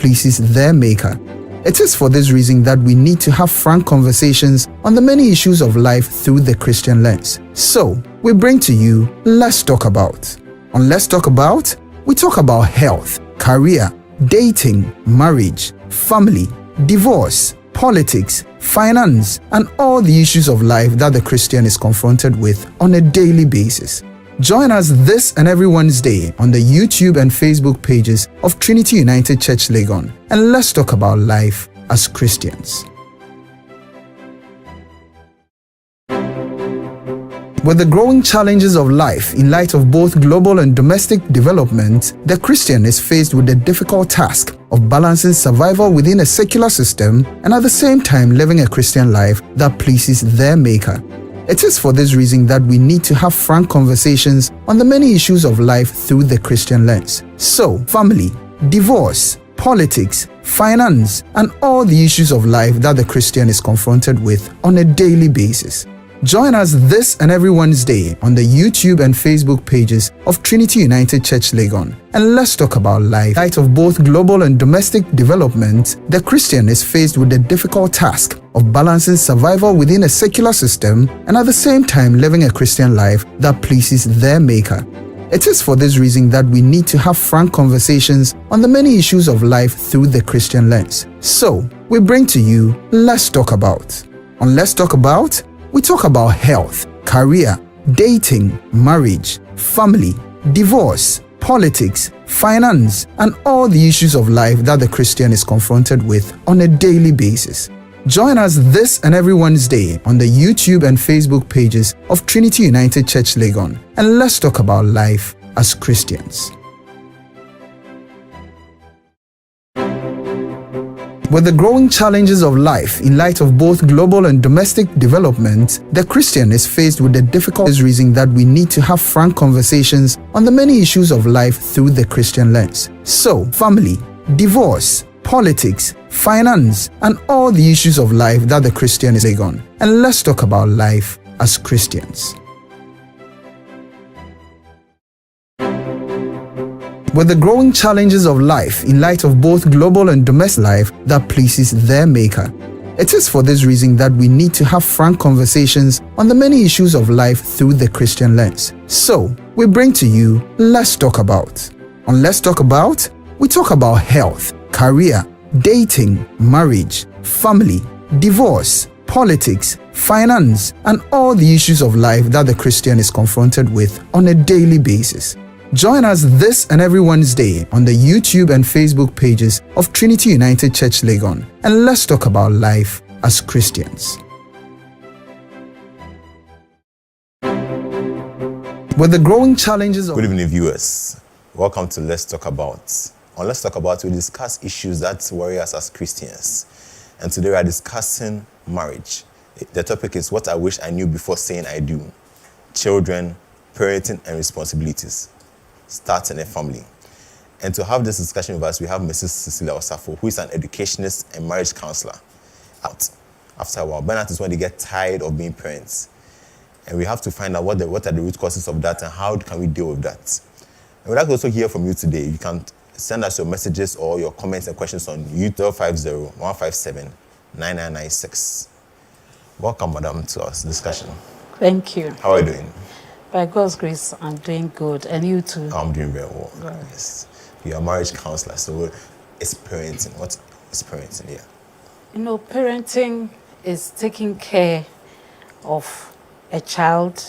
pleases their Maker. It is for this reason that we need to have frank conversations on the many issues of life through the Christian lens. So, we bring to you Let's Talk About. On Let's Talk About, we talk about health, career, dating, marriage, family, divorce, politics, finance, and all the issues of life that the Christian is confronted with on a daily basis. Join us this and every Wednesday on the YouTube and Facebook pages of Trinity United Church Legon, and let's talk about life as Christians. With the growing challenges of life in light of both global and domestic development, the Christian is faced with the difficult task of balancing survival within a secular system and at the same time living a Christian life that pleases their Maker. It is for this reason that we need to have frank conversations on the many issues of life through the Christian lens. So, family, divorce, politics, finance, and all the issues of life that the Christian is confronted with on a daily basis. Join us this and every Wednesday on the YouTube and Facebook pages of Trinity United Church Legon, and let's talk about life. In light of both global and domestic development, the Christian is faced with the difficult task of balancing survival within a secular system and at the same time living a Christian life that pleases their Maker. It is for this reason that we need to have frank conversations on the many issues of life through the Christian lens. So, we bring to you Let's Talk About. On Let's Talk About, we talk about health, career, dating, marriage, family, divorce, politics, finance, and all the issues of life that the Christian is confronted with on a daily basis. Join us this and every Wednesday on the YouTube and Facebook pages of Trinity United Church Legon, and let's talk about life as Christians. With the growing challenges of life in light of both global and domestic development, the Christian is faced with the difficult reason that we need to have frank conversations on the many issues of life through the Christian lens. So, family, divorce, politics, finance, and all the issues of life that the Christian is on. And let's talk about life as Christians. With the growing challenges of life in light of both global and domestic life that pleases their Maker, it is for this reason that we need to have frank conversations on the many issues of life through the Christian lens. So, we bring to you Let's Talk About. On Let's Talk About, we talk about health, career, dating, marriage, family, divorce, politics, finance, and all the issues of life that the Christian is confronted with on a daily basis. Join us this and every Wednesday on the YouTube and Facebook pages of Trinity United Church Legon, and let's talk about life as Christians. With the growing challenges of... Good evening, viewers. Welcome to Let's Talk About. On Let's Talk About, we discuss issues that worry us as Christians. And today we are discussing marriage. The topic is what I wish I knew before saying I do. Children, parenting, and responsibilities. Starting a family. And to have this discussion with us, we have Mrs. Cecilia Osafo, who is an educationist and marriage counselor. After a while, burnout is when they get tired of being parents. And we have to find out what are the root causes of that and how can we deal with that. And we'd like to also hear from you today. You can send us your messages or your comments and questions on 050-157-9996. Welcome, madam, to our discussion. Thank you. How are you doing? By God's grace, I'm doing good. And you too? I'm doing very well. Yes. You're a marriage counselor, so it's parenting. What is parenting? Yeah. You know, parenting is taking care of a child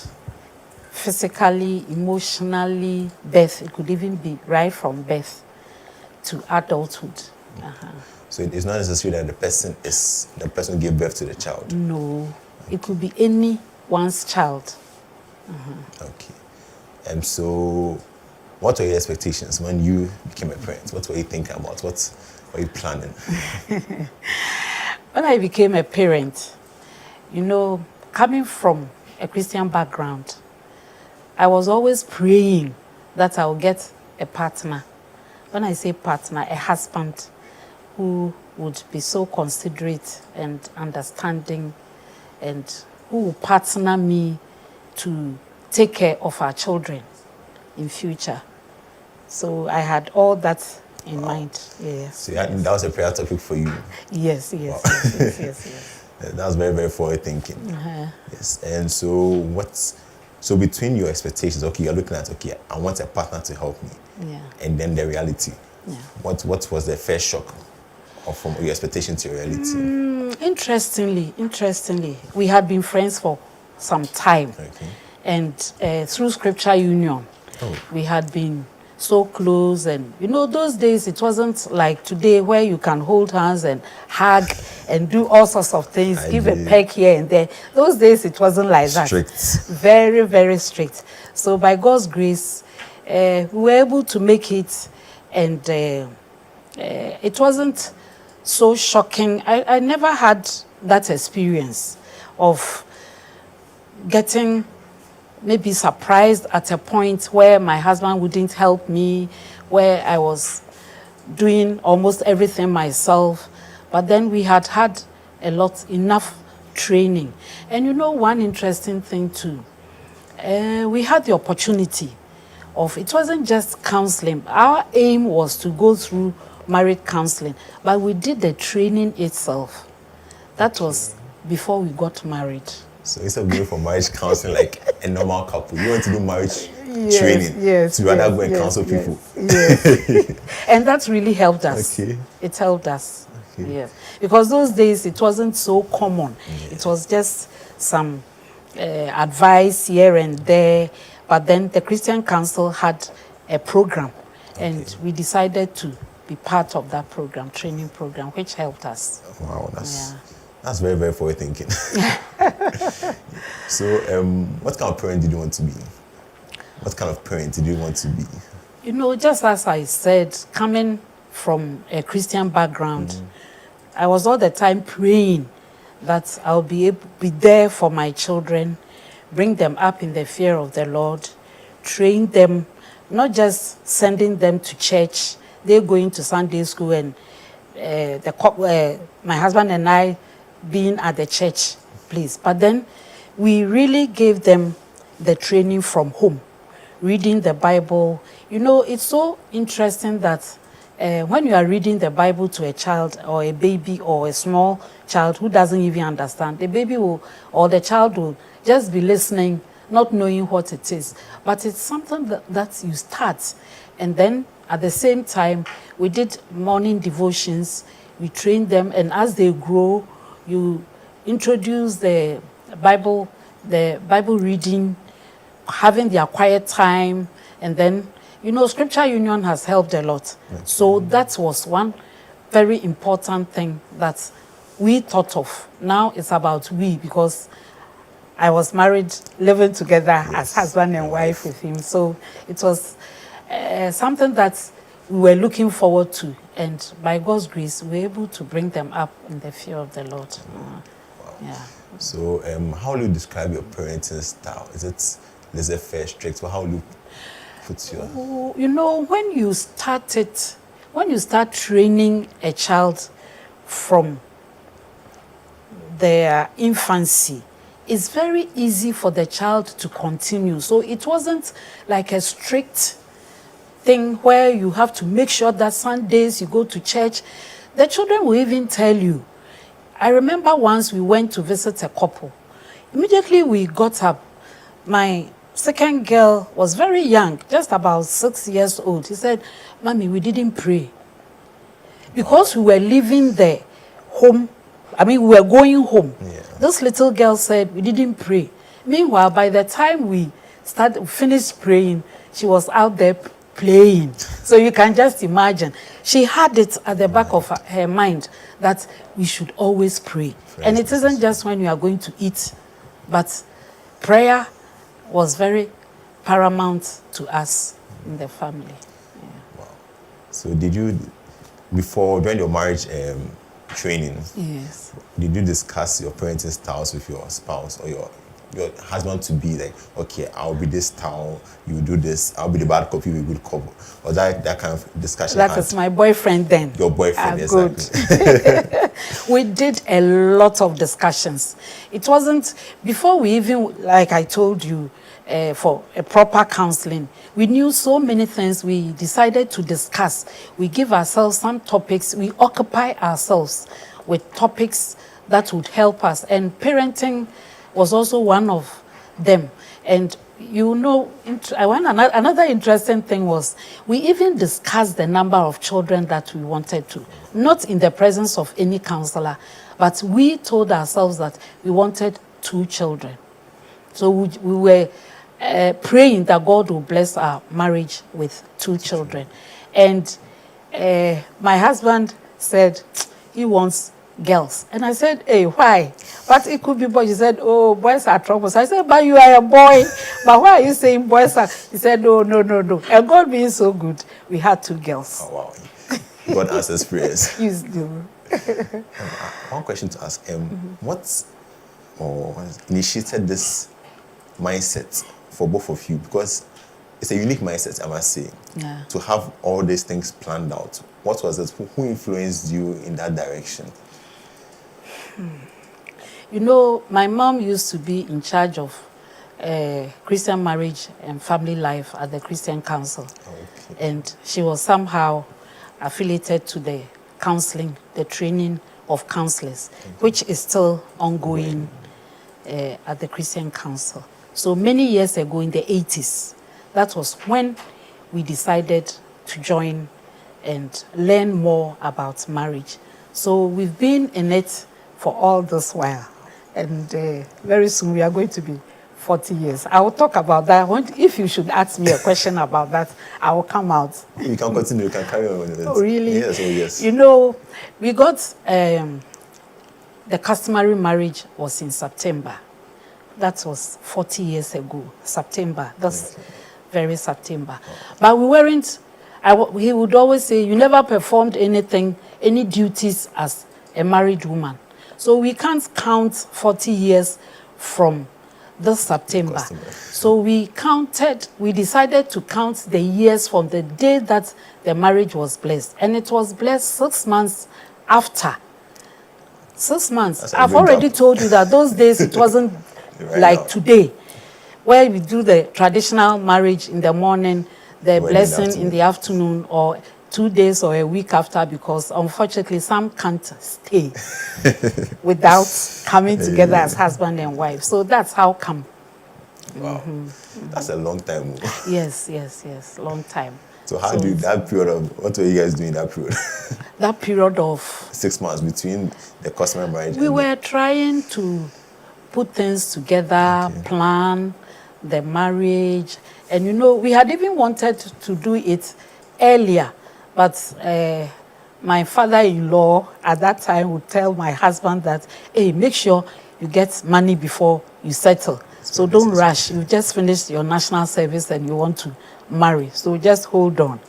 physically, emotionally, birth. It could even be right from birth to adulthood. So it's not necessary that the person gave birth to the child? No. It could be anyone's child. Okay. So what were your expectations when you became a parent? What were you thinking about? What were you planning? When I became a parent, you know, coming from a Christian background, I was always praying that I would get a partner. When I say partner, a husband who would be so considerate and understanding and who will partner me to take care of our children in future. So I had all that in mind. Yes. So that was a prayer topic for you. Yes. Yes. That was very, very forward thinking. Yes. And so between your expectations, okay, you're looking at, okay, I want a partner to help me. Yeah. And then the reality. Yeah. What was the first shock from your expectation to your reality? Interestingly, we had been friends for some time. Okay. And through Scripture Union, we had been so close. And, those days, it wasn't like today where you can hold hands and hug and do all sorts of things, give a peck here and there. Those days, it wasn't like strict. That. Very, very strict. So by God's grace, we were able to make it, and it wasn't so shocking. I never had that experience of getting maybe surprised at a point where my husband wouldn't help me, where I was doing almost everything myself. But then we had enough training. And one interesting thing too, we had the opportunity of, it wasn't just counseling. Our aim was to go through marriage counseling, but we did the training itself. That was before we got married. So instead of going for marriage counseling like a normal couple, you want to do marriage training to rather go and counsel people. Yes. And that really helped us. Okay. It helped us. Okay. Yes. Because those days it wasn't so common. Yeah. It was just some advice here and there. But then the Christian Council had a program, and we decided to be part of that program, training program, which helped us. Wow, that's very, very forward thinking. So, what kind of parent did you want to be? What kind of parent did you want to be? Just as I said, coming from a Christian background, I was all the time praying that I'll be there for my children, bring them up in the fear of the Lord, train them, not just sending them to church. They're going to Sunday school, and my husband and I being at the church place. But then we really gave them the training from home, reading the Bible. It's so interesting that when you are reading the Bible to a child or a baby or a small child who doesn't even understand, the baby or the child will just be listening, not knowing what it is. But it's something that you start. And then at the same time, we did morning devotions. We trained them, and as they grow, you introduce the Bible reading, having their quiet time, and then, Scripture Union has helped a lot. So that was one very important thing that we thought of. Now it's about we, because I was married, living together as husband and wife with him. So it was something that we were looking forward to. And by God's grace, we were able to bring them up in the fear of the Lord. Wow. Yeah. So how will you describe your parenting style? Is it laissez-faire, strict? How will you put your... When you start training a child from their infancy, it's very easy for the child to continue. So it wasn't like a strict thing where you have to make sure that Sundays you go to church. The children will even tell you. I remember once we went to visit a couple. Immediately we got up. My second girl was very young, just about 6 years old. He said, "Mommy, we didn't pray." Because we were leaving the home, we were going home. Yeah. This little girl said, "We didn't pray." Meanwhile, by the time we finished praying, she was out there playing. So you can just imagine. She had it at the back of her mind that we should always pray. And it isn't just when you are going to eat, but prayer was very paramount to us in the family. Yeah. Wow. So did you, during your marriage training, yes, did you discuss your parenting styles with your spouse or your husband to be like, okay, I'll be this style, you do this, I'll be the bad copy, we good couple? Or that kind of discussion? That is my boyfriend then. Your boyfriend, exactly. Good. We did a lot of discussions. It wasn't, before we even, like I told you, for a proper counseling. We knew so many things. We decided to discuss. We give ourselves some topics. We occupy ourselves with topics that would help us. And parenting was also one of them. And you know, another interesting thing was we even discussed the number of children that we wanted to, not in the presence of any counselor, but we told ourselves that we wanted 2 children. So we were praying that God will bless our marriage with 2 children. And my husband said he wants girls. And I said, hey, why? But it could be boys. He said, oh, boys are troubles. I said, but you are a boy. But why are you saying boys are? He said, no. And God being so good, we had 2 girls. Oh, wow. God answers prayers. Yes, do. One question to ask. What initiated this mindset for both of you? Because it's a unique mindset, I must say. Yeah. To have all these things planned out. What was it? Who influenced you in that direction? You know, my mom used to be in charge of Christian marriage and family life at the Christian Council. Okay. And she was somehow affiliated to the counseling, the training of counselors, which is still ongoing at the Christian Council. So many years ago in the 80s, that was when we decided to join and learn more about marriage. So we've been in it for all this while. And very soon we are going to be 40 years. I will talk about that. If you should ask me a question about that, I will come out. You can continue, you can carry on with it. Oh, really? Yes, oh yes. You know, we got the customary marriage was in September. That was 40 years ago, September. That's very September. But we weren't, he would always say, you never performed anything, any duties as a married woman. So we can't count 40 years from this September. So we decided to count the years from the day that the marriage was blessed. And it was blessed 6 months after. 6 months. I've already told you that those days it wasn't like today, where we do the traditional marriage in the morning, the blessing in the afternoon, or 2 days or a week after, because unfortunately some can't stay without coming together as husband and wife. So that's how come. Wow. That's a long time. Yes, long time. So how do you, that period of, what were you guys doing that period? That period of 6 months between the customary marriage. We were trying to put things together, plan the marriage. And you know, we had even wanted to do it earlier. But my father-in-law at that time would tell my husband that, hey, make sure you get money before you settle. So don't rush. You just finished your national service and you want to marry. So just hold on.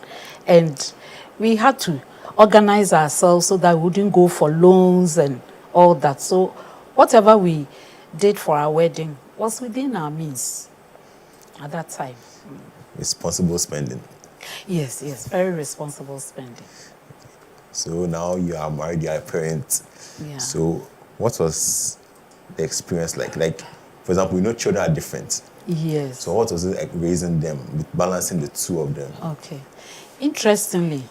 And we had to organize ourselves so that we wouldn't go for loans and all that. So whatever we did for our wedding was within our means at that time. Responsible spending. Yes, very responsible spending. So now you are married, you are a parent. Yeah. So what was the experience like? Like, for example, we know children are different. Yes. So what was it like raising them, balancing the 2 of them? Okay. Interestingly,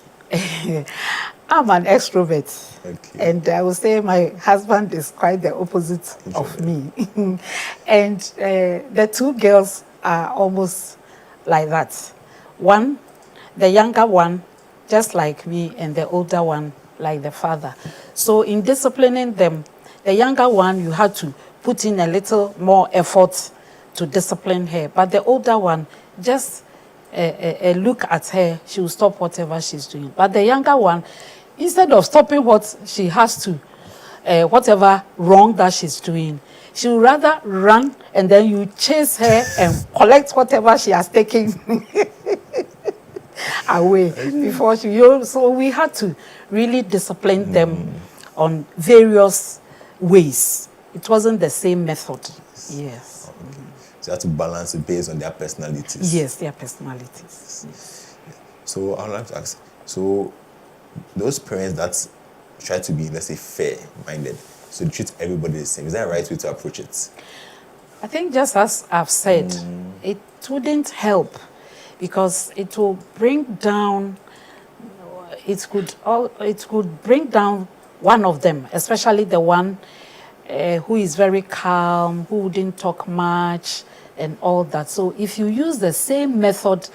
I'm an extrovert. Okay. And I would say my husband is quite the opposite of me. And the 2 girls are almost like that. One, the younger one, just like me, and the older one, like the father. So in disciplining them, the younger one, you had to put in a little more effort to discipline her. But the older one, just a look at her, she will stop whatever she's doing. But the younger one, instead of stopping what she has to, whatever wrong that she's doing, she would rather run, and then you chase her and collect whatever she has taken away before she. So we had to really discipline them on various ways. It wasn't the same method. Yes. Okay. So you have to balance it based on their personalities. Yes, their personalities. Yes. So I would like to ask, so those parents that try to be, let's say, fair-minded, so treat everybody the same, is that the right way to approach it? I think just as I've said, it wouldn't help because it will bring down, it could bring down one of them, especially the one who is very calm, who wouldn't talk much and all that. So if you use the same method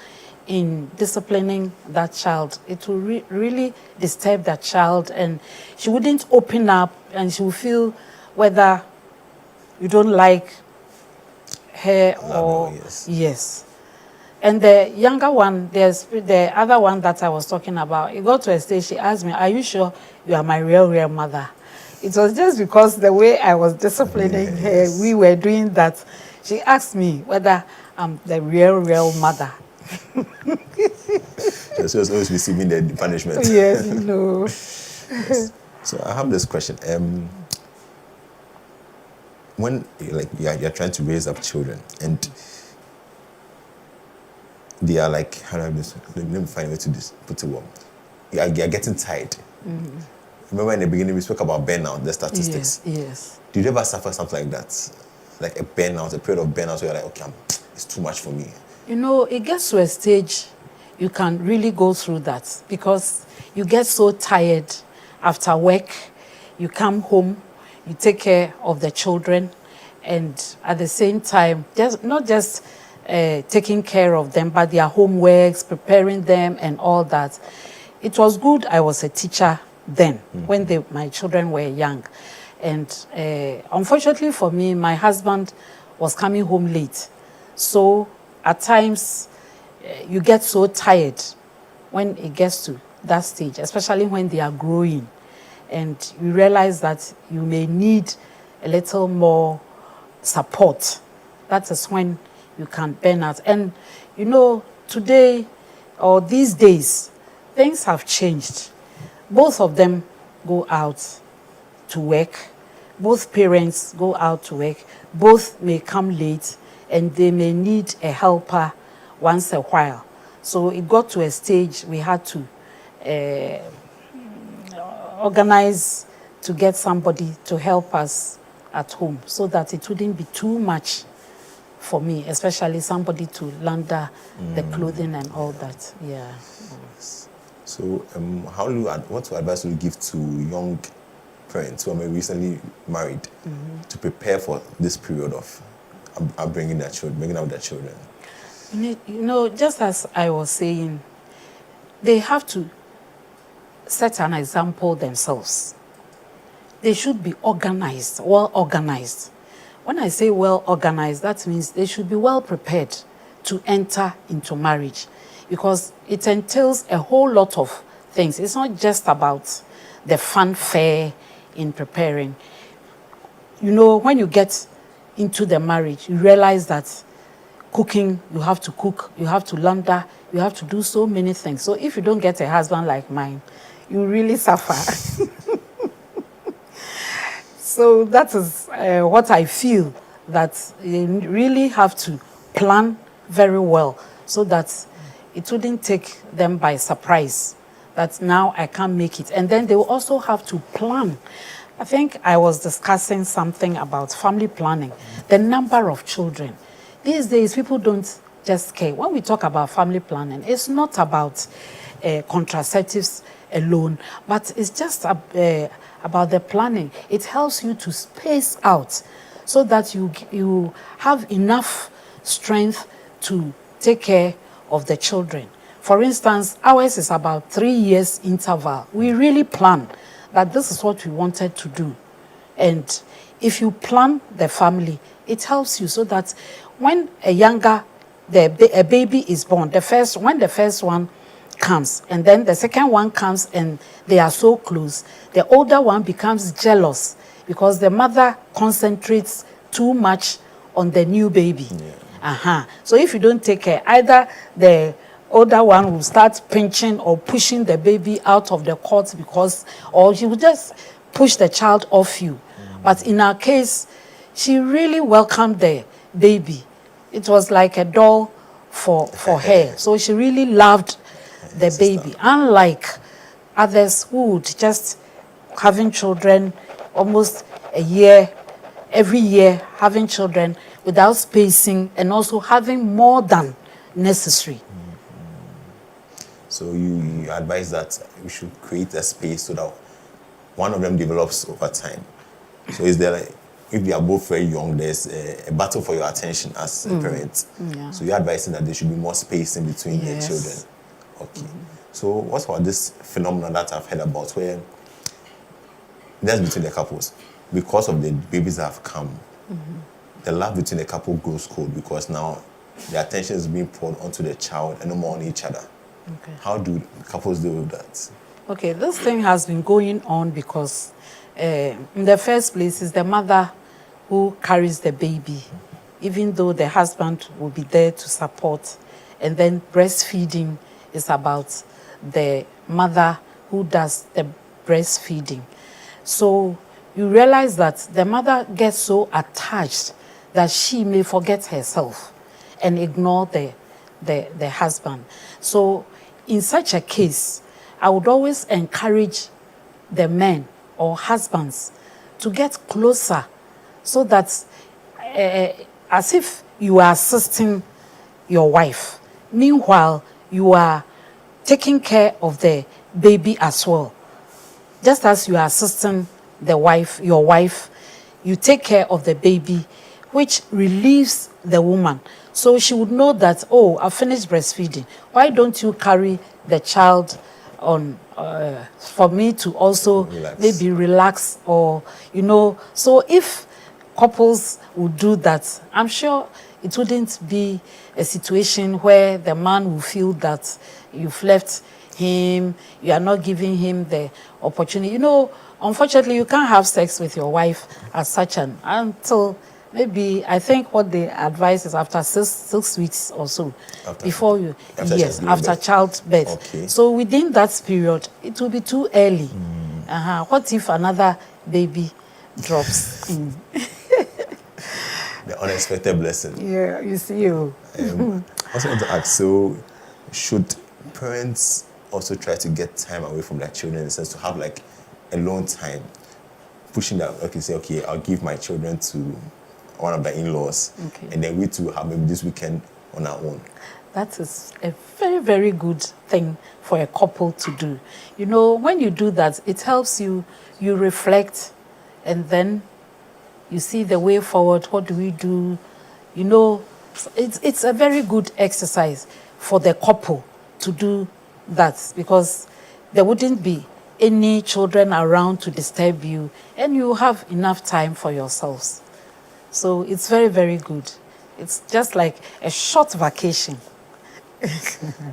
in disciplining that child, it will really disturb that child, and she wouldn't open up, and she will feel whether you don't like her or yes. And the younger one, there's the other one that I was talking about. It got to a stage, she asked me, "Are you sure you are my real mother?" It was just because the way I was disciplining her, we were doing that. She asked me whether I'm the real mother. So she was always receiving the punishment. Yes, you know. Yes. So I have this question. When you're trying to raise up children and they are like, how do I do this? Let me find a way to put it well. You're getting tired. Mm-hmm. Remember in the beginning we spoke about burnout, the statistics. Yes. Did you ever suffer something like that? Like a burnout, a period of burnout where you're like, okay, it's too much for me. You know, it gets to a stage you can really go through that because you get so tired after work, you come home, you take care of the children, and at the same time, not just taking care of them, but their homeworks, preparing them and all that. It was good I was a teacher then, when my children were young. And unfortunately for me, my husband was coming home late. So at times, you get so tired when it gets to that stage, especially when they are growing. And you realize that you may need a little more support. That is when you can burn out. And, you know, today or these days, things have changed. Both of them go out to work. Both parents go out to work. Both may come late, and they may need a helper once a while. So it got to a stage we had to organize to get somebody to help us at home so that it wouldn't be too much for me, especially somebody to launder the clothing and all that. Yeah. So what advice would you give to young parents who are maybe recently married to prepare for this period of bringing up their children? You know, just as I was saying, they have to set an example themselves. They should be organized, well organized. When I say well organized, that means they should be well prepared to enter into marriage, because it entails a whole lot of things. It's not just about the fanfare in preparing. You know, when you get into the marriage, you realize that cooking, you have to cook, you have to launder, you have to do so many things. So if you don't get a husband like mine, you really suffer. So that is what I feel, that you really have to plan very well so that it wouldn't take them by surprise that now I can't make it. And then they will also have to plan. I think I was discussing something about family planning, the number of children. These days, people don't just care. When we talk about family planning, it's not about contraceptives alone, but it's just about the planning. It helps you to space out so that you have enough strength to take care of the children. For instance, ours is about 3 years interval. We really plan that this is what we wanted to do. And if you plan the family, it helps you so that when a baby is born, when the first one comes, and then the second one comes and they are so close, the older one becomes jealous because the mother concentrates too much on the new baby. So if you don't take care, either the older one will start pinching or pushing the baby out of the cot or she will just push the child off you. But in our case, she really welcomed the baby. It was like a doll for her. So she really loved the baby. Unlike others who would just having children almost a year, every year having children without spacing, and also having more than necessary. So you advise that we should create a space so that one of them develops over time. So is there, like, if they are both very young, there's a battle for your attention as a parent. Yeah. So you're advising that there should be more space in between the Yes. children. Okay. So what about this phenomenon that I've heard about where that's between the couples? Because of the babies that have come, the love between the couple grows cold because now the attention is being poured onto the child and no more on each other. Okay. How do couples deal with that? Okay, this thing has been going on because in the first place is the mother who carries the baby, even though the husband will be there to support. And then breastfeeding is about the mother who does the breastfeeding. So you realize that the mother gets so attached that she may forget herself and ignore the husband. So in such a case, I would always encourage the men or husbands to get closer so that as if you are assisting your wife. Meanwhile, you are taking care of the baby as well. Just as you are assisting the wife, your wife, you take care of the baby, which relieves the woman. So she would know that, oh, I finished breastfeeding. Why don't you carry the child on for me to also maybe relax, or, you know. So if couples would do that, I'm sure it wouldn't be a situation where the man will feel that you've left him, you are not giving him the opportunity. You know, unfortunately, you can't have sex with your wife as such until maybe, I think what they advise is after six weeks or so, before you, after childbirth. Okay. So within that period, it will be too early. What if another baby drops in? The unexpected blessing. Yeah, you see. I also want to ask, so should parents also try to get time away from their children in the sense to have like alone time, pushing that, okay, say, okay, I'll give my children to one of the in-laws, and then we two have maybe this weekend on our own? That is a very, very good thing for a couple to do. You know, when you do that, it helps you reflect, and then you see the way forward. What do we do? You know, it's a very good exercise for the couple to do that, because there wouldn't be any children around to disturb you, and you have enough time for yourselves. So it's very, very good. It's just like a short vacation.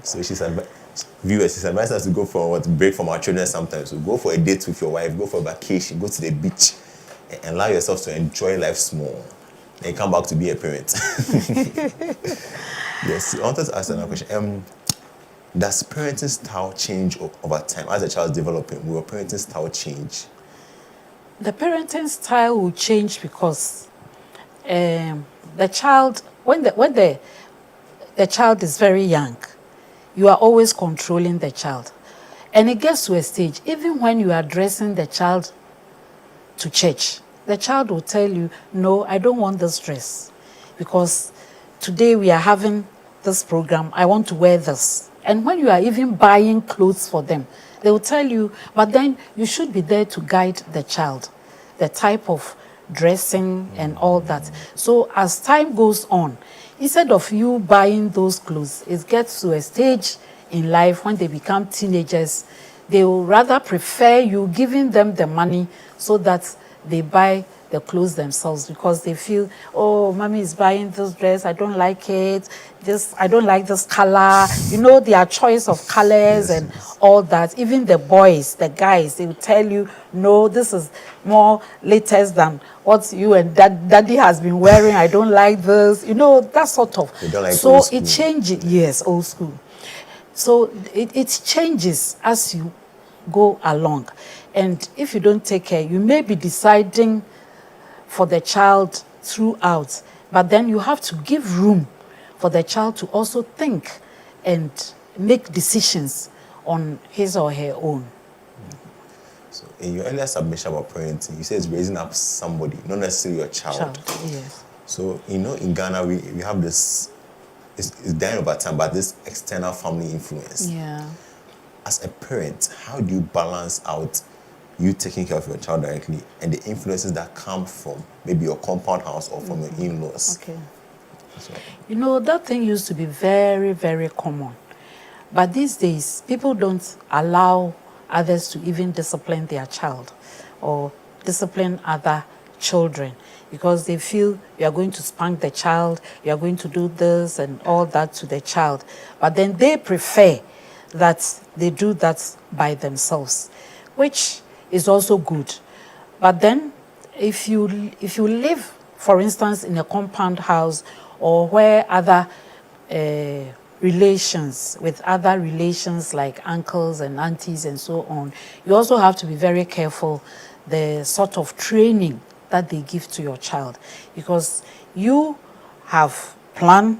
So she's advised us to go for break from our children sometimes. So go for a date with your wife, go for a vacation, go to the beach, and allow yourself to enjoy life small. Then come back to be a parent. Yes, I wanted to ask another question. Does parenting style change over time? As the child is developing, will parenting style change? The parenting style will change because the child, when the child is very young, you are always controlling the child. And it gets to a stage, even when you are dressing the child to church, the child will tell you, no, I don't want this dress, because today we are having this program, I want to wear this. And when you are even buying clothes for them, they will tell you, but then you should be there to guide the child, the type of dressing and all that. So as time goes on, instead of you buying those clothes, it gets to a stage in life when they become teenagers, they will rather prefer you giving them the money so that they buy the clothes themselves, because they feel, oh, mommy is buying this dress, I don't like it, I don't like this color. You know, their choice of colors and all that. Even the boys, the guys, they will tell you, no, this is more latest than what you and daddy has been wearing, I don't like this. You know, that sort of. They don't like so old school. It changes, yes, old school. So it changes as you go along. And if you don't take care, you may be deciding for the child throughout, but then you have to give room for the child to also think and make decisions on his or her own. So in your earlier submission about parenting, you said it's raising up somebody, not necessarily your child. Yes. So, in Ghana, we have this, it's dying over time, but this external family influence. Yeah. As a parent, how do you balance out you taking care of your child directly and the influences that come from maybe your compound house or from your in-laws? Okay. So, That thing used to be very, very common. But these days, people don't allow others to even discipline their child or discipline other children because they feel you are going to spank the child, you are going to do this and all that to the child. But then they prefer that they do that by themselves, which is also good. But then if you live, for instance, in a compound house or where other relations with other relations like uncles and aunties and so on, you also have to be very careful the sort of training that they give to your child, because you have planned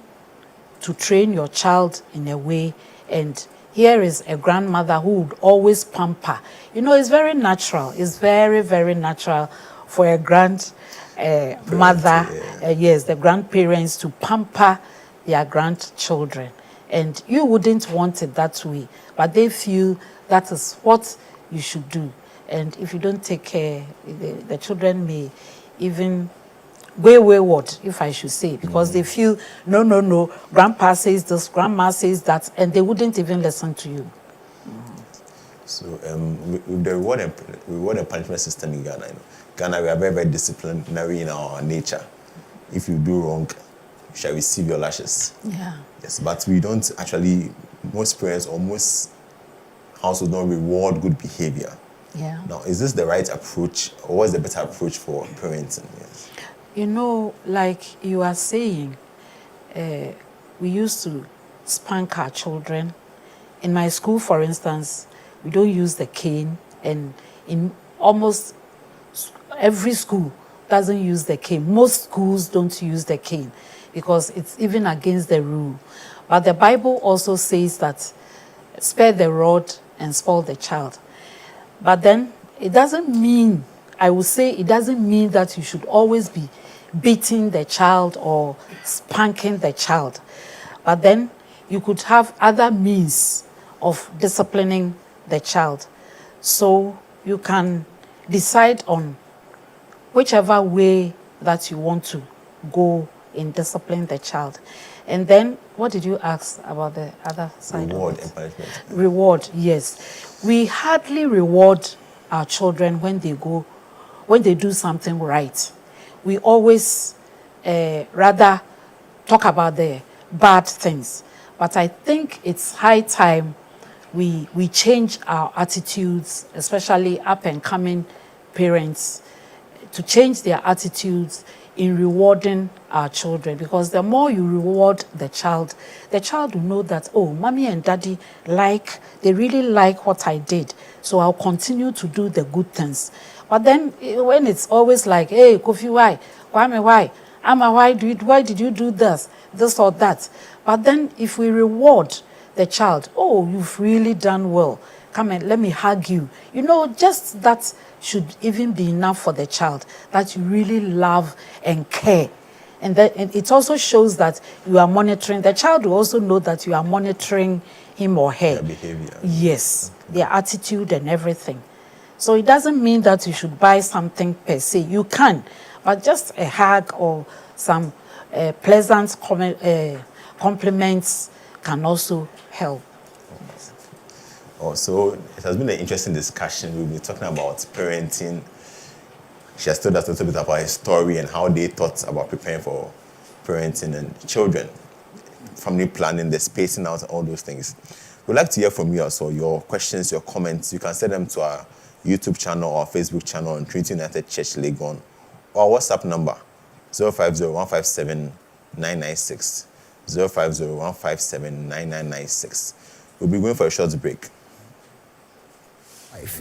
to train your child in a way, and here is a grandmother who would always pamper. It's very natural. It's very, very natural for a grandmother, yes, the grandparents to pamper their grandchildren. And you wouldn't want it that way, but they feel that is what you should do. And if you don't take care, the children may even go wayward, if I should say, because they feel, no, grandpa says this, grandma says that, and they wouldn't even listen to you. So with the reward and punishment system in Ghana, Ghana, we are very, very disciplinary in our nature. If you do wrong, you shall receive your lashes. Yeah. Yes, but we don't actually, most parents or most households don't reward good behavior. Yeah. Now, is this the right approach, or what is the better approach for parenting? Yes. Like you are saying, we used to spank our children. In my school, for instance, we don't use the cane, and in almost every school doesn't use the cane. Most schools don't use the cane because it's even against the rule. But the Bible also says that spare the rod and spoil the child. But then it doesn't mean, I would say it doesn't mean that you should always be beating the child or spanking the child. But then you could have other means of disciplining the child. So you can decide on whichever way that you want to go in disciplining the child. And then, what did you ask about the other side? Reward of it? and punishment. Reward, yes. We hardly reward our children when they do something right. We always rather talk about the bad things. But I think it's high time we change our attitudes, especially up and coming parents, to change their attitudes in rewarding our children, because the more you reward the child will know that, oh, mommy and daddy they really like what I did, so I'll continue to do the good things. But then when it's always like, hey, Kofi, why? Kwame, why? Ama, why did you do this or that? But then if we reward the child, oh, you've really done well, come and let me hug you. Just that should even be enough for the child, that you really love and care. And it also shows that you are monitoring. The child will also know that you are monitoring him or her. Their behavior. Yes, their attitude and everything. So it doesn't mean that you should buy something per se. You can, but just a hug or some pleasant compliments can also help. So it has been an interesting discussion. We've been talking about parenting. She has told us a little bit about her story and how they thought about preparing for parenting and children, family planning, the spacing out, all those things. We'd like to hear from you also, your questions, your comments. You can send them to our YouTube channel or Facebook channel on Trinity United Church Legon, or WhatsApp number 050-157-996, 050-157-9996. We'll be going for a short break.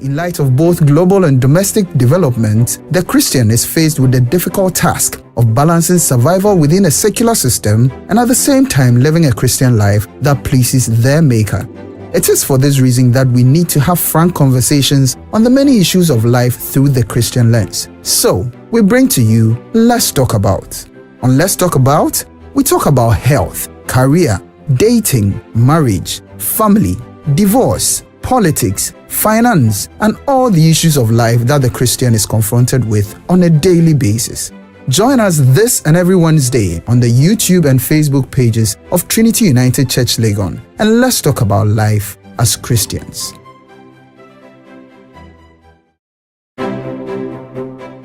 In light of both global and domestic development, the Christian is faced with the difficult task of balancing survival within a secular system and at the same time living a Christian life that pleases their Maker. It is for this reason that we need to have frank conversations on the many issues of life through the Christian lens. So, we bring to you Let's Talk About. On Let's Talk About, we talk about health, career, dating, marriage, family, divorce, politics, finance, and all the issues of life that the Christian is confronted with on a daily basis. Join us this and every Wednesday on the YouTube and Facebook pages of Trinity United Church Legon, and let's talk about life as Christians.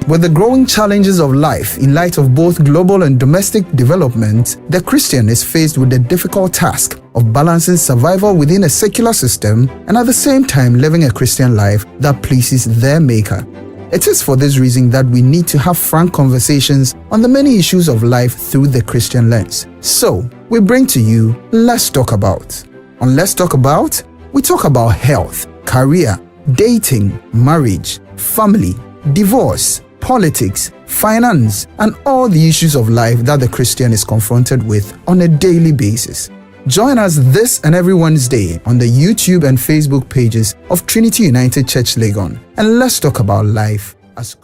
With the growing challenges of life in light of both global and domestic development, the Christian is faced with the difficult task of balancing survival within a secular system and at the same time living a Christian life that pleases their Maker. It is for this reason that we need to have frank conversations on the many issues of life through the Christian lens. So, we bring to you Let's Talk About. On Let's Talk About, we talk about health, career, dating, marriage, family, divorce, politics, finance, and all the issues of life that the Christian is confronted with on a daily basis. Join us this and every Wednesday on the YouTube and Facebook pages of Trinity United Church Legon, and let's talk about life as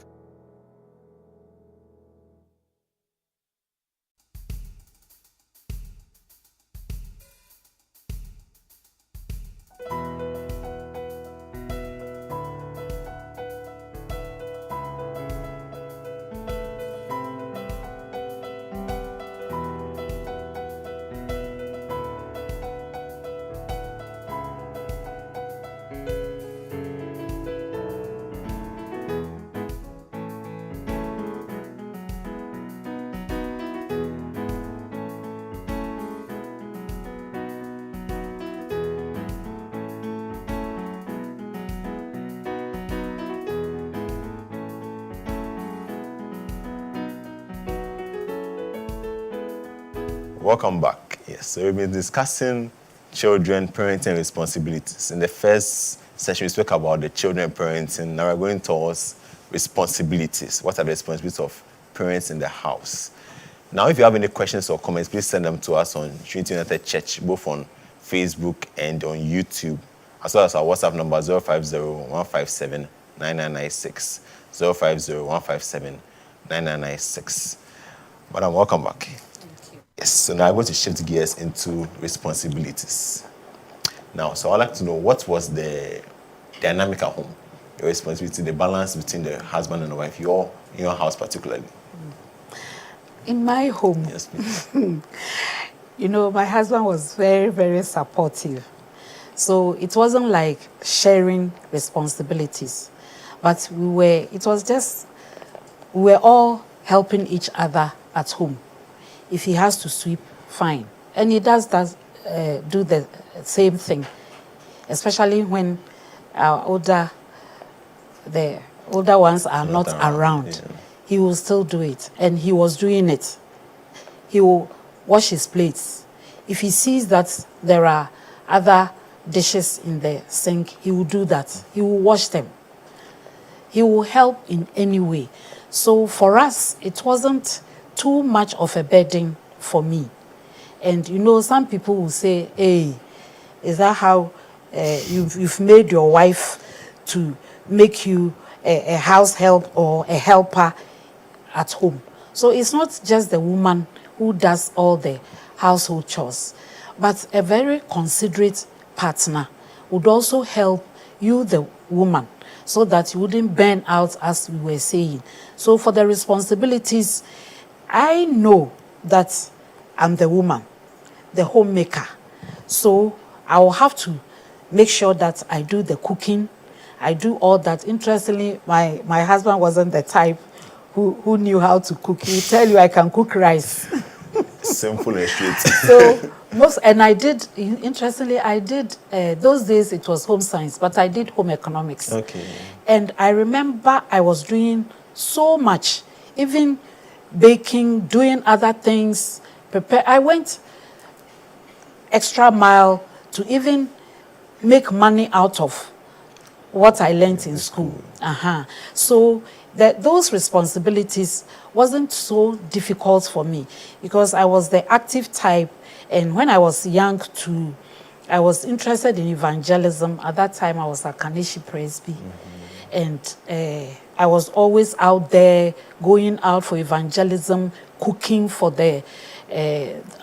Welcome back. Yes, so we've been discussing children, parenting responsibilities. In the first session, we spoke about the children parenting. Now we're going towards responsibilities. What are the responsibilities of parents in the house? Now, if you have any questions or comments, please send them to us on Trinity United Church, both on Facebook and on YouTube, as well as our WhatsApp number 050-157-9996. 050-157-9996. Madam, welcome back. Yes, so now I'm going to shift gears into responsibilities. Now, so I'd like to know, what was the dynamic at home, your responsibility, the balance between the husband and the wife, in your house particularly? In my home, Yes, please. my husband was very, very supportive. So it wasn't like sharing responsibilities, but we were all helping each other at home. If he has to sweep, fine. And he does do the same thing, especially when the older ones are not around. Yeah. He will still do it, and he was doing it. He will wash his plates. If he sees that there are other dishes in the sink, he will do that. He will wash them. He will help in any way. So for us, it wasn't too much of a burden for me. And some people will say, hey, is that how you've made your wife to make you a house help or a helper at home? So it's not just the woman who does all the household chores, but a very considerate partner would also help you, the woman, so that you wouldn't burn out, as we were saying. So for the responsibilities, I know that I'm the woman, the homemaker. So I will have to make sure that I do the cooking. I do all that. Interestingly, my husband wasn't the type who knew how to cook. He will tell you I can cook rice. Simple and straight. So I did, interestingly, those days it was home science, but I did home economics. Okay. And I remember I was doing so much, even baking, doing other things, I went extra mile to even make money out of what I learned in school. So those responsibilities wasn't so difficult for me because I was the active type, and when I was young too, I was interested in evangelism. At that time, I was at Kanishi Presby. and I was always out there, going out for evangelism, cooking for the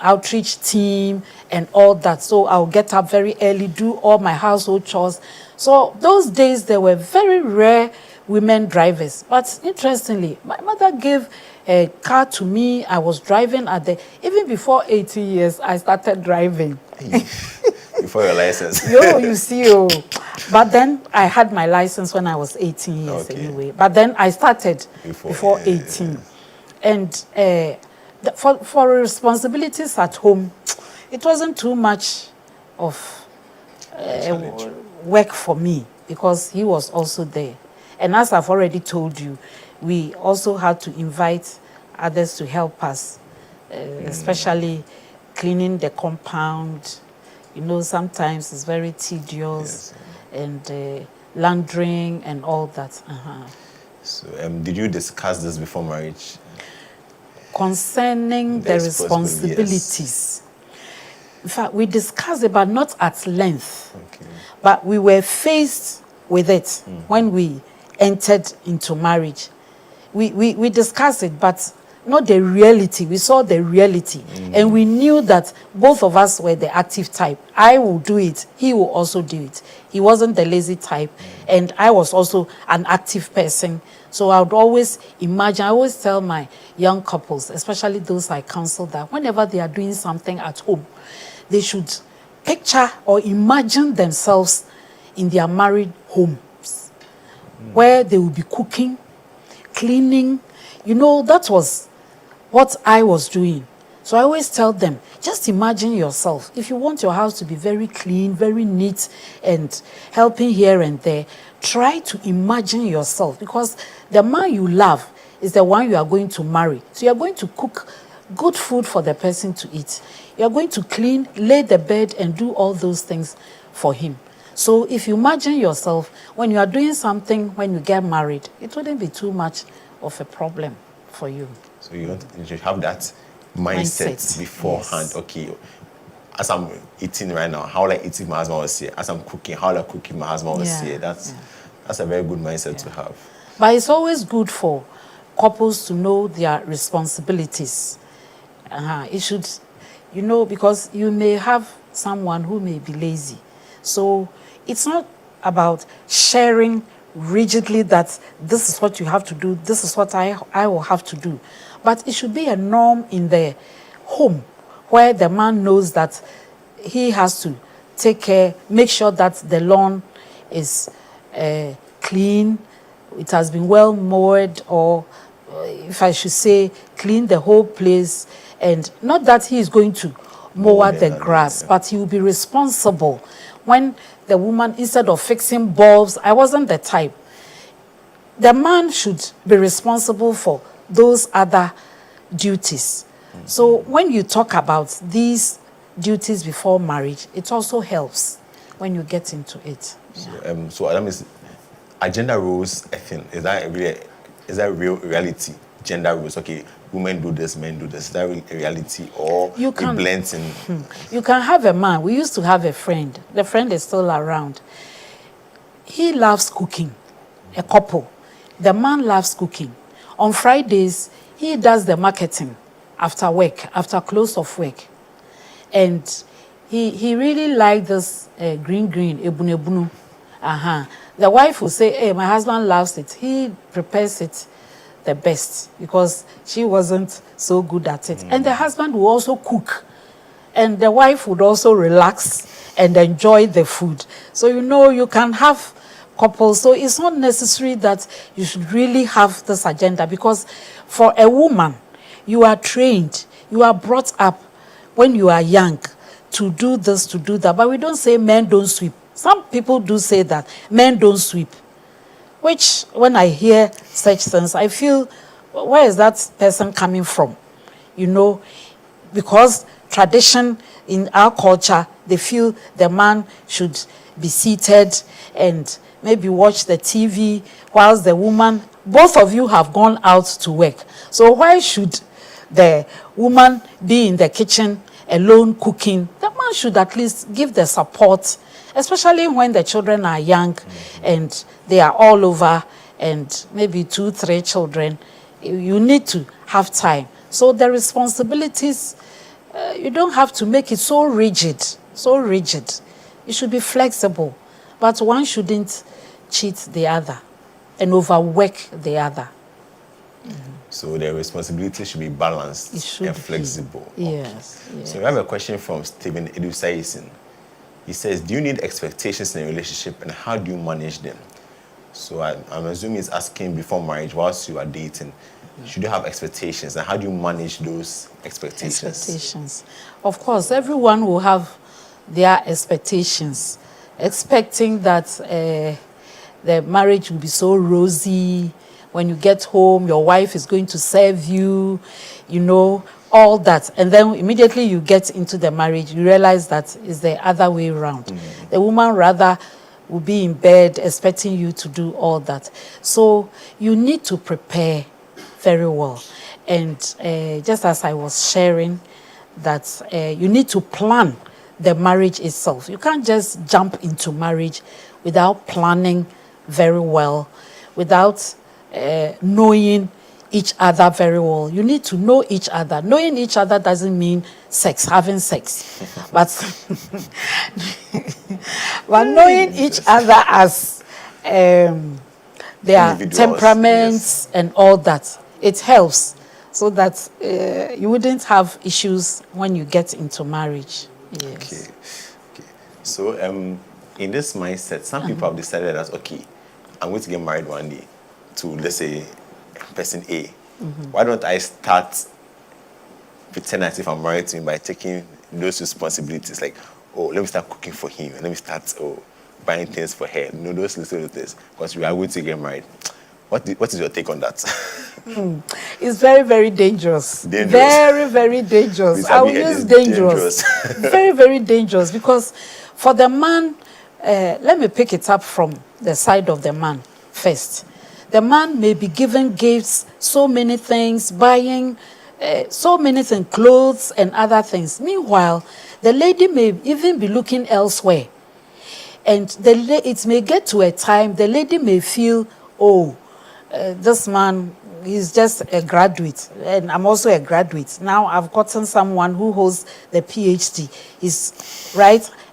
outreach team and all that. So I'll get up very early, do all my household chores. So those days, there were very rare women drivers. But interestingly, my mother gave a car to me. I was driving even before 18 years, I started driving. Before your license. Yo, you see, oh. But then I had my license when I was 18 years anyway. But then I started before 18. And for responsibilities at home, it wasn't too much of work for me because he was also there. And as I've already told you, we also had to invite others to help us, especially cleaning the compound. You know, sometimes it's very tedious, and laundering and all that. So, did you discuss this before marriage? Concerning the responsibilities. In fact, we discussed it, but not at length. But we were faced with it when we entered into marriage. We discussed it, but not the reality. We saw the reality. And we knew that both of us were the active type. I will do it. He will also do it. He wasn't the lazy type. And I was also an active person. So I would always imagine, I always tell my young couples, especially those I counsel, that whenever they are doing something at home, they should picture or imagine themselves in their married homes, where they will be cooking, cleaning. You know, that was what I was doing. So I always tell them, just imagine yourself. If you want your house to be very clean, very neat, and helping here and there, try to imagine yourself, because the man you love is the one you are going to marry. So you are going to cook good food for the person to eat. You are going to clean, lay the bed, and do all those things for him. So if you imagine yourself, when you are doing something, when you get married, it wouldn't be too much of a problem for you. So you should have that mindset beforehand. Yes. Okay, as I'm eating right now, how will I eat if my husband was here? As I'm cooking, how will I cook if my husband was here? That's a very good mindset to have. But it's always good for couples to know their responsibilities. It should, you know, because you may have someone who may be lazy. So it's not about sharing rigidly that this is what you have to do, this is what I will have to do. But it should be a norm in the home where the man knows that he has to take care, make sure that the lawn is clean, it has been well mowed, or if I should say, clean the whole place. And not that he is going to mow the grass, but he will be responsible. When the woman, instead of fixing bulbs, I wasn't the type. The man should be responsible for those other duties. So when you talk about these duties before marriage, it also helps when you get into it. So Adam, is gender roles a thing? Is that real reality? Gender roles, okay, women do this, men do this. Is that a reality, or it blends in? You can have a man. We used to have a friend. The friend is still around. He loves cooking, a couple. The man loves cooking. On Fridays, he does the marketing after work, after close of work. And he really liked this green, ebunu. The wife will say, hey, my husband loves it. He prepares it the best because she wasn't so good at it. And the husband will also cook. And the wife would also relax and enjoy the food. So, you know, you can have couples. So it's not necessary that you should really have this agenda, because for a woman, you are trained, you are brought up when you are young to do this, to do that. But we don't say men don't sweep. Some people do say that men don't sweep, which when I hear such things, I feel, where is that person coming from? You know, because tradition in our culture, they feel the man should be seated and maybe watch the TV whilst the woman, both of you have gone out to work. So why should the woman be in the kitchen alone cooking? The man should at least give the support especially when the children are young and they are all over, and maybe 2, 3 children. You need to have time. So the responsibilities, you don't have to make it so rigid, so rigid. You should be flexible, but one shouldn't cheat the other and overwork the other. So the responsibility should be balanced and flexible. Yes, okay. Yes. So we have a question from Stephen Edusaisin. He says, do you need expectations in a relationship, and how do you manage them? So I'm assuming he's asking, before marriage, whilst you are dating, should you have expectations, and how do you manage those expectations? Expectations. Of course, everyone will have their expectations, expecting that the marriage will be so rosy. When you get home, your wife is going to serve you, you know, all that. And then immediately you get into the marriage, you realize that it's the other way around. The woman rather will be in bed expecting you to do all that. So you need to prepare very well. And just as I was sharing, that you need to plan the marriage itself. You can't just jump into marriage without planning very well, without knowing each other very well. You need to know each other. Knowing each other doesn't mean sex, having sex, but but knowing each other as their temperaments and all that, it helps so that you wouldn't have issues when you get into marriage. Yes. Okay. So in this mindset, some people have decided that, okay, I'm going to get married one day to, let's say, person A. Why don't I start pretending as if I'm married to him by taking those responsibilities? Like, oh, let me start cooking for him, and let me start buying things for her. You know, those little things, because we are going to get married. What is your take on that? It's very, very dangerous. Very, very dangerous. I will use dangerous. Very, very dangerous, because for the man, let me pick it up from the side of the man first. The man may be given gifts, so many things, buying so many things, clothes and other things. Meanwhile, the lady may even be looking elsewhere. And it may get to a time, the lady may feel, oh, this man is just a graduate, and I'm also a graduate. Now I've gotten someone who holds the PhD. He's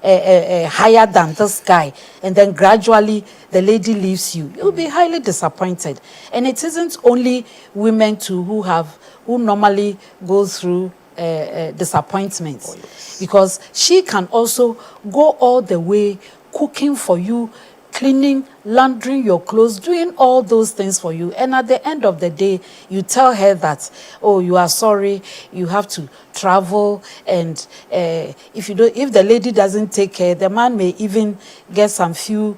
higher than this guy, and then gradually the lady leaves you. You'll be highly disappointed. And it isn't only women too who normally go through disappointments. Oh, yes. Because she can also go all the way cooking for you, cleaning, laundering your clothes, doing all those things for you. And at the end of the day, you tell her that, oh, you are sorry, you have to travel. And if the lady doesn't take care, the man may even get some few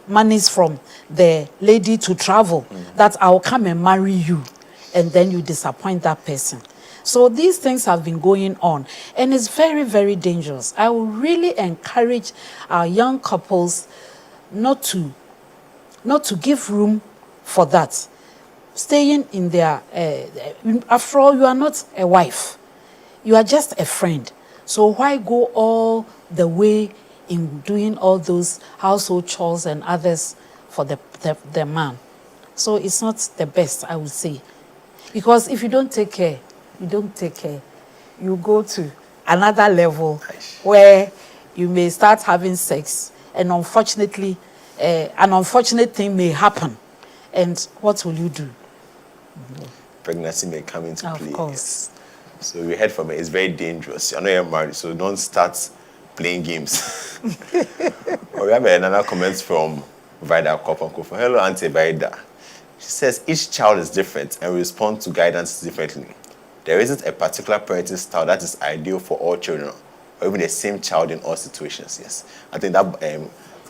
monies from the lady to travel, that I'll come and marry you. And then you disappoint that person. So these things have been going on, and it's very, very dangerous. I will really encourage our young couples not to give room for that. Staying in their, after all, you are not a wife. You are just a friend. So why go all the way in doing all those household chores and others for the man? So it's not the best, I would say. Because if you don't take care, you go to another level where you may start having sex, and unfortunately, an unfortunate thing may happen. And what will you do? Pregnancy may come into play. Of course. So we heard from it, it's very dangerous. I know you're married, so don't start playing games. We have another comment from Vida Kopanko. Hello, Auntie Vida. She says, each child is different and respond to guidance differently. There isn't a particular parenting style that is ideal for all children, or even the same child in all situations. Yes, I think that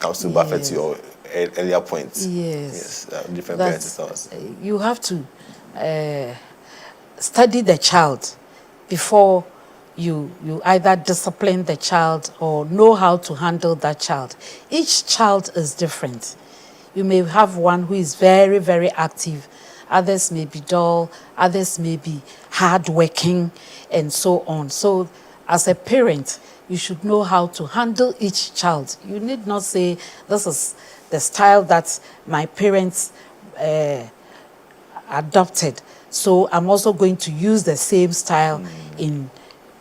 comes to Buffett to your earlier point. Yes, different parenting styles. You have to study the child before you either discipline the child or know how to handle that child. Each child is different. You may have one who is very, very active. Others may be dull. Others may be hardworking, and so on. So as a parent, you should know how to handle each child. You need not say, this is the style that my parents adopted, so I'm also going to use the same style in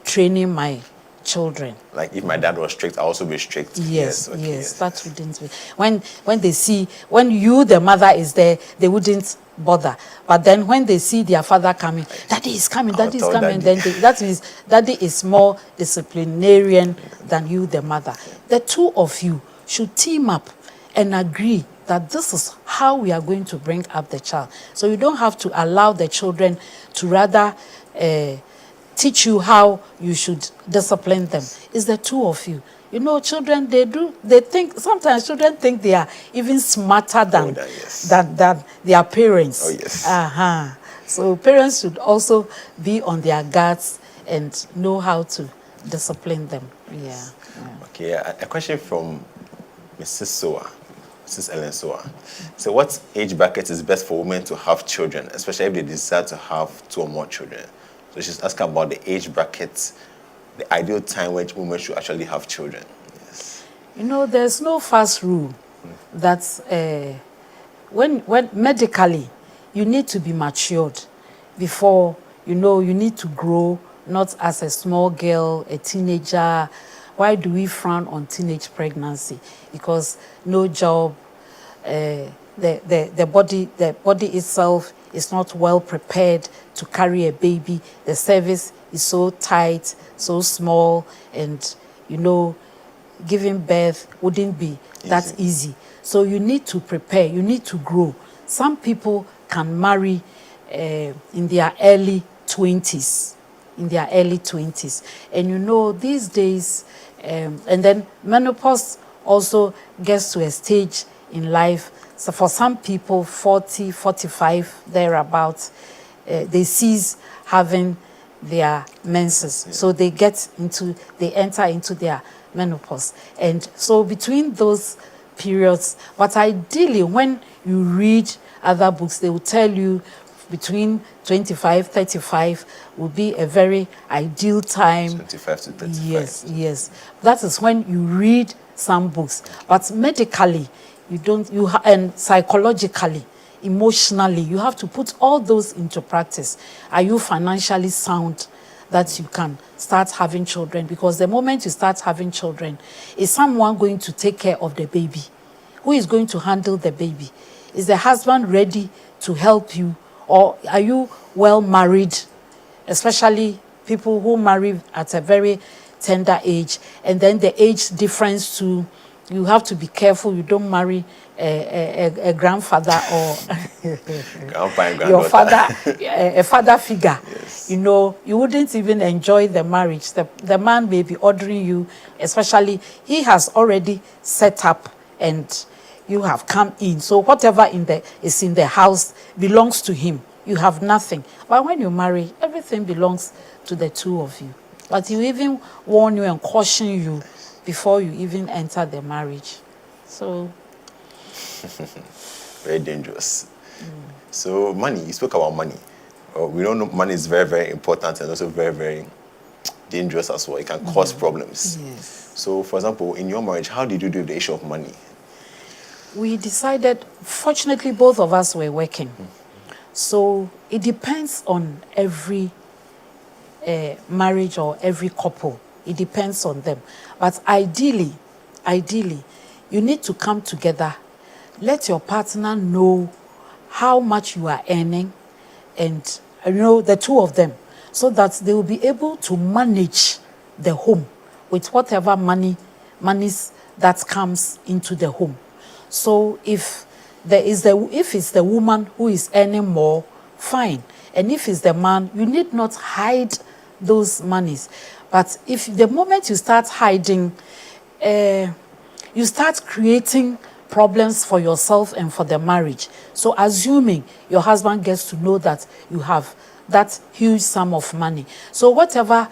training my children. Like if my dad was strict, I'll also be strict. Yes, okay, yes, that wouldn't be. When they see, when you, the mother, is there, they wouldn't bother. But then when they see their father coming, daddy is coming, daddy is coming, then that means daddy is more disciplinarian than you, the mother. The two of you should team up and agree that this is how we are going to bring up the child. So you don't have to allow the children to rather teach you how you should discipline them. It's the two of you. You know, children, they think, sometimes children think they are even smarter than, than their parents. Oh, yes. So parents should also be on their guards and know how to discipline them. Yeah. Okay, a question from Mrs. Soa. Mrs. Ellen Soa. So what age bracket is best for women to have children, especially if they decide to have 2 or more children? So she's asking about the age bracket, the ideal time when women should actually have children. Yes. You know, there's no fast rule that when medically you need to be matured before, you know, you need to grow, not as a small girl, a teenager. Why do we frown on teenage pregnancy? Because no job, the body itself is not well prepared to carry a baby. The cervix is so tight, so small, and you know, giving birth wouldn't be that easy. So you need to prepare, you need to grow. Some people can marry in their early 20s, and you know, these days, and then menopause also gets to a stage in life. So for some people, 40, 45, thereabouts, they cease having their menses. So they enter into their menopause. And so between those periods, but ideally when you read other books, they will tell you between 25, 35 will be a very ideal time. 25 to 35. Yes, yes. That is when you read some books. But medically, and psychologically, emotionally, you have to put all those into practice. Are you financially sound that you can start having children? Because the moment you start having children, is someone going to take care of the baby? Who is going to handle the baby? Is the husband ready to help you? Or are you well married? Especially people who marry at a very tender age, and then the age difference too. You have to be careful you don't marry a grandfather or your father, a father figure. Yes. You know, you wouldn't even enjoy the marriage. The man may be ordering you, especially he has already set up and you have come in. So whatever is in the house belongs to him. You have nothing. But when you marry, everything belongs to the two of you. But he even warn you and caution you before you even enter the marriage. So very dangerous. So money, you spoke about money. We don't know money is very, very important and also very, very dangerous as well. It can cause problems. Yes. So for example, in your marriage, how did you do the issue of money? We decided, fortunately both of us were working. So it depends on every marriage or every couple. It depends on them. But ideally, you need to come together. Let your partner know how much you are earning, and you know, the two of them, so that they will be able to manage the home with whatever monies that comes into the home. So if it's the woman who is earning more, fine. And if it's the man, you need not hide those monies. But if the moment you start hiding, you start creating problems for yourself and for the marriage. So assuming your husband gets to know that you have that huge sum of money. So whatever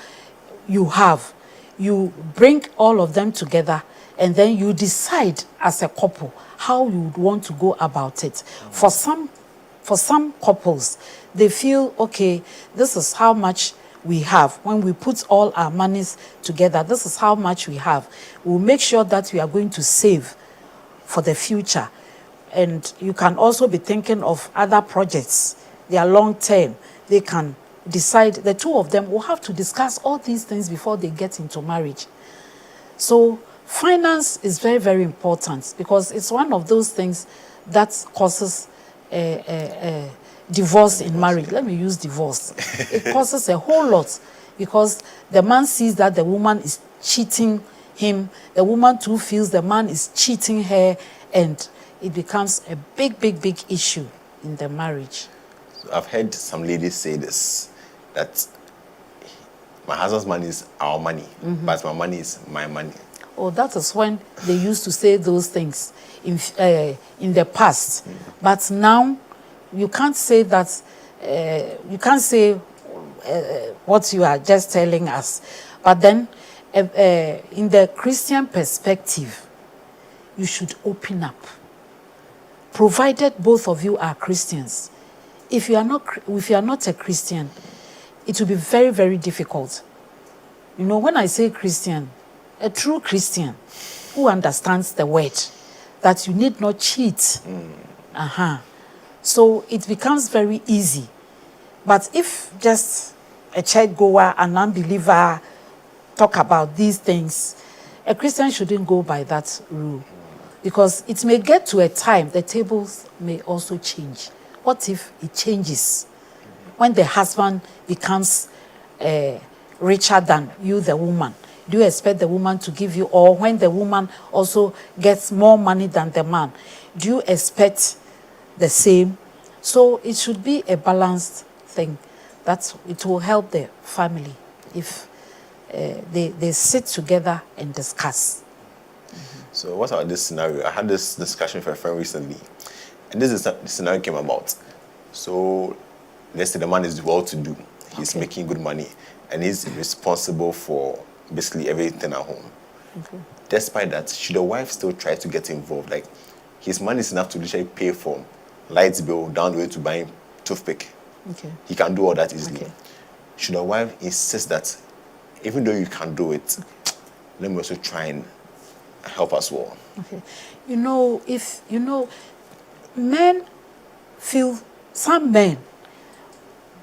you have, you bring all of them together and then you decide as a couple how you would want to go about it. For some couples, they feel, okay, this is how much we have. When we put all our monies together, this is how much we have. We'll make sure that we are going to save for the future. And you can also be thinking of other projects. They are long term. They can decide, the two of them will have to discuss all these things before they get into marriage. So finance is very, very important, because it's one of those things that causes divorce in marriage. Let me use divorce. It causes a whole lot, because the man sees that the woman is cheating him. The woman too feels the man is cheating her, and it becomes a big, big, big issue in the marriage. So I've heard some ladies say this, that my husband's money is our money, but my money is my money. Oh, that is when they used to say those things in the past. But now, you can't say that, you can't say what you are just telling us. But then, in the Christian perspective, you should open up. Provided both of you are Christians. If you are not a Christian, it will be very, very difficult. You know, when I say Christian, a true Christian who understands the word, that you need not cheat. So it becomes very easy. But if just a churchgoer, an unbeliever, talk about these things, a Christian shouldn't go by that rule. Because it may get to a time, the tables may also change. What if it changes? When the husband becomes richer than you, the woman, do you expect the woman to give you? Or when the woman also gets more money than the man, do you expect the same? So it should be a balanced thing. It will help the family if they sit together and discuss. So what about this scenario? I had this discussion with a friend recently, and this scenario came about. So let's say the man is well-to-do. He's making good money, and he's responsible for basically everything at home. Despite that, should the wife still try to get involved? Like, his money is enough to literally pay for lights bill down the way to buying toothpick. He can do all that easily. Should a wife insist that even though you can do it, let me also try and help as well? You know, some men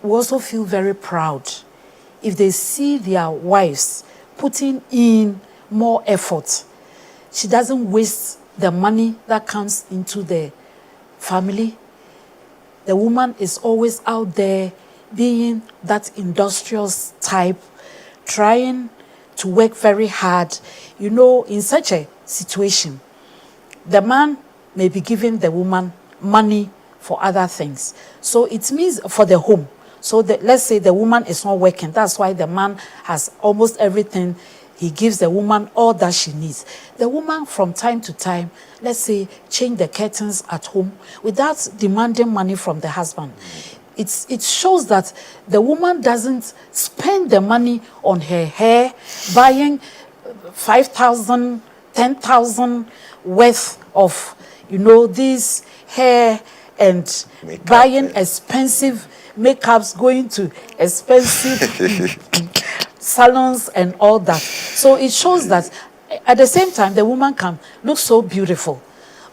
will also feel very proud if they see their wives putting in more effort. She doesn't waste the money that comes into the family. The woman is always out there being that industrious type, trying to work very hard. You know, in such a situation, the man may be giving the woman money for other things. So it means for the home. So let's say the woman is not working. That's why the man has almost everything. He gives the woman all that she needs. The woman, from time to time, let's say, change the curtains at home without demanding money from the husband. It shows that the woman doesn't spend the money on her hair, buying 5,000, 10,000 worth of, this hair, and makeup, buying expensive makeups, going to expensive salons and all that. So it shows that at the same time, the woman can look so beautiful,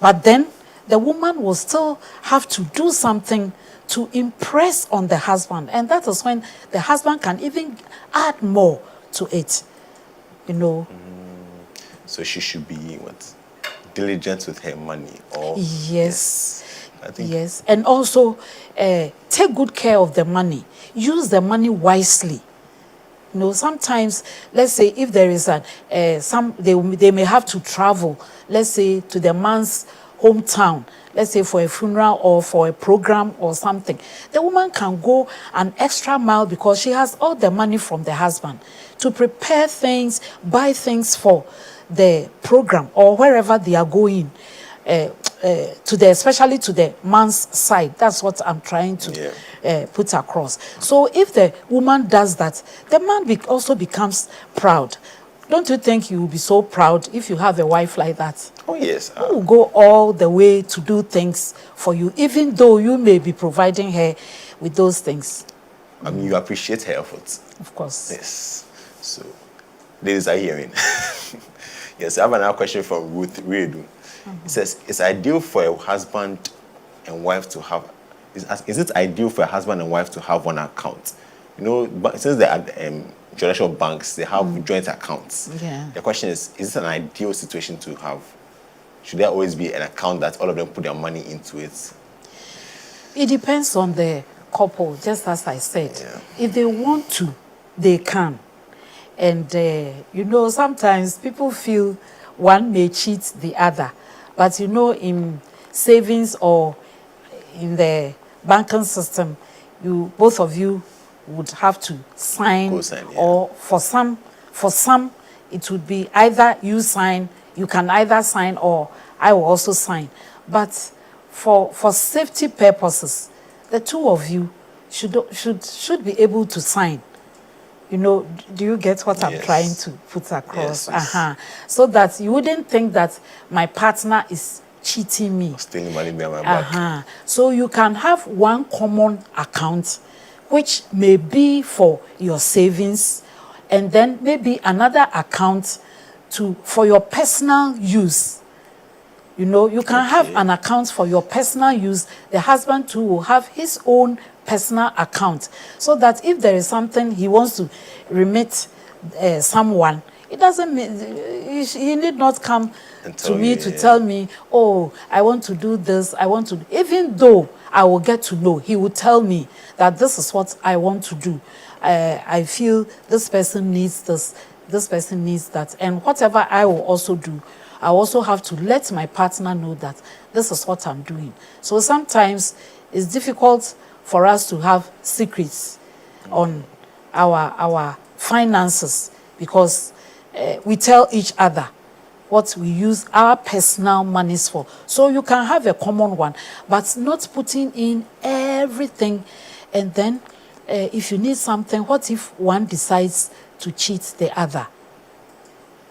but then the woman will still have to do something to impress on the husband. And that is when the husband can even add more to it, So she should be diligent with her money. Or yes. I think yes. And also take good care of the money. Use the money wisely. Sometimes, let's say if there is they may have to travel, let's say to the man's hometown, let's say for a funeral or for a program or something. The woman can go an extra mile because she has all the money from the husband to prepare things, buy things for the program or wherever they are going, especially to the man's side. That's what I'm trying to put across. So if the woman does that, the man also becomes proud. Don't you think you will be so proud if you have a wife like that? Oh, yes. Who will go all the way to do things for you, even though you may be providing her with those things? I mean, you appreciate her efforts. Of course. Yes. So, ladies are hearing. Yes, I have another question from Ruth Redu. It says, it's ideal for a husband and wife to have, is it ideal for a husband and wife to have one account? You know, since they are traditional banks, they have joint accounts. Yeah. The question is it an ideal situation to have? Should there always be an account that all of them put their money into it? It depends on the couple, just as I said. Yeah. If they want to, they can. And, you know, sometimes people feel one may cheat the other. But, you know, in savings or in the banking system, both of you would have to sign. Co-sign, yeah. Or for some, it would be either you sign, you can either sign or I will also sign. But for safety purposes, the two of you should be able to sign. You know, do you get what I'm trying to put across? Yes. So that you wouldn't think that my partner is cheating me. Stealing money behind my back. So you can have one common account, which may be for your savings, and then maybe another account for your personal use. You know, you can have an account for your personal use. The husband too will have his own personal account, so that if there is something he wants to remit someone, it doesn't mean he need not come to me to tell me, oh, I want to do this, I want to, even though I will get to know, he will tell me that this is what I want to do. I feel this person needs this person needs that, and whatever I will also do, I also have to let my partner know that this is what I'm doing. So sometimes it's difficult for us to have secrets on our finances, because we tell each other what we use our personal monies for. So you can have a common one, but not putting in everything. And then if you need something, what if one decides to cheat the other?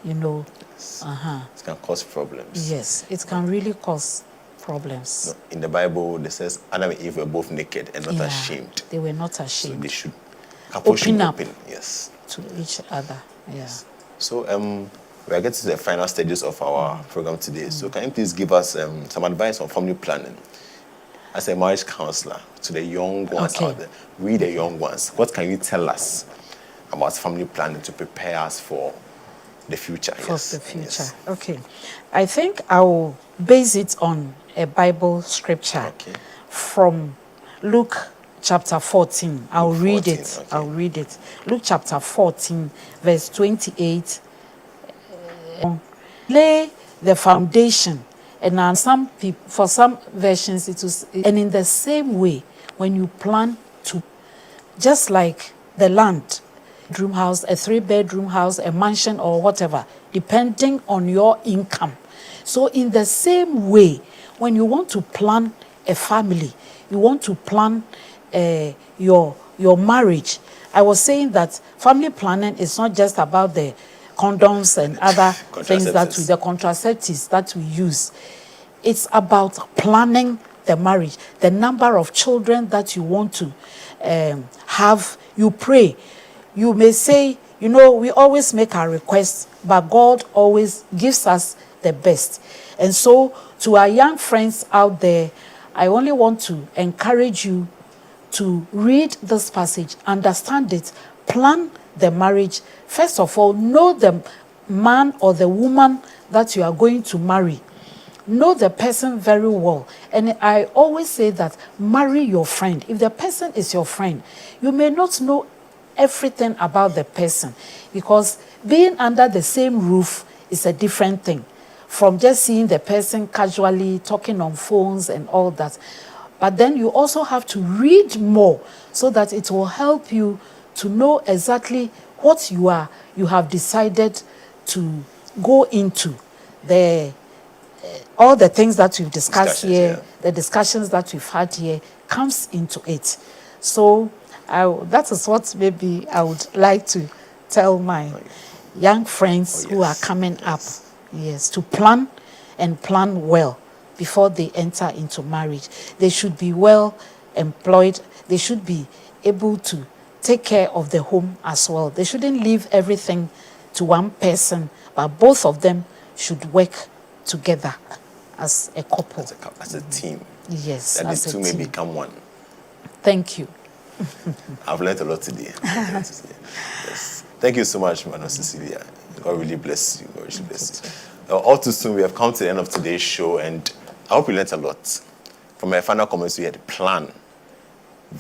You know. It can cause problems. Yes, it can really cause problems. No, in the Bible, it says Adam and Eve were both naked and not ashamed. They were not ashamed. So they should open up yes, to each other. Yes. So we are getting to the final stages of our program today. So can you please give us some advice on family planning as a marriage counselor to the young ones out there? We the young ones. What can you tell us about family planning to prepare us for the future? For the future. Okay. I think I will base it on a Bible scripture from Luke chapter 14. I'll read it. Okay. I'll read it. Luke chapter 14, verse 28. Lay the foundation. And for some versions, it was, and in the same way, when you plan to, just like the land, bedroom house, a 3-bedroom house, a mansion, or whatever, depending on your income. So in the same way, when you want to plan a family, you want to plan your marriage. I was saying that family planning is not just about the condoms and other things the contraceptives that we use. It's about planning the marriage, the number of children that you want to have. You pray. You may say, you know, we always make our requests, but God always gives us the best. And so to our young friends out there, I only want to encourage you to read this passage, understand it, plan the marriage. First of all, know the man or the woman that you are going to marry. Know the person very well. And I always say that marry your friend. If the person is your friend, you may not know everything about the person, because being under the same roof is a different thing from just seeing the person casually talking on phones and all that. But then you also have to read more so that it will help you to know exactly what you have decided to go into. All the things that we've discussed here, the discussions that we've had here comes into it. So that is what maybe I would like to tell my young friends who are coming up. Yes, to plan and plan well before they enter into marriage. They should be well employed. They should be able to take care of the home as well. They shouldn't leave everything to one person, but both of them should work together as a couple. As a team. Yes, that as the two a may team. become one. Thank you. I've learned a lot today. Yes. Thank you so much, Mano Cecilia. God really bless you. God really bless you. All too soon, we have come to the end of today's show, and I hope you learned a lot. From my final comments, we had a plan.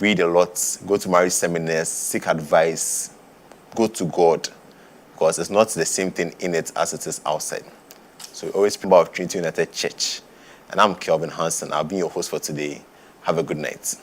Read a lot, go to marriage seminars, seek advice, go to God, because it's not the same thing in it as it is outside. So we always speak about Trinity United Church. And I'm Kelvin Hansen. I'll be your host for today. Have a good night.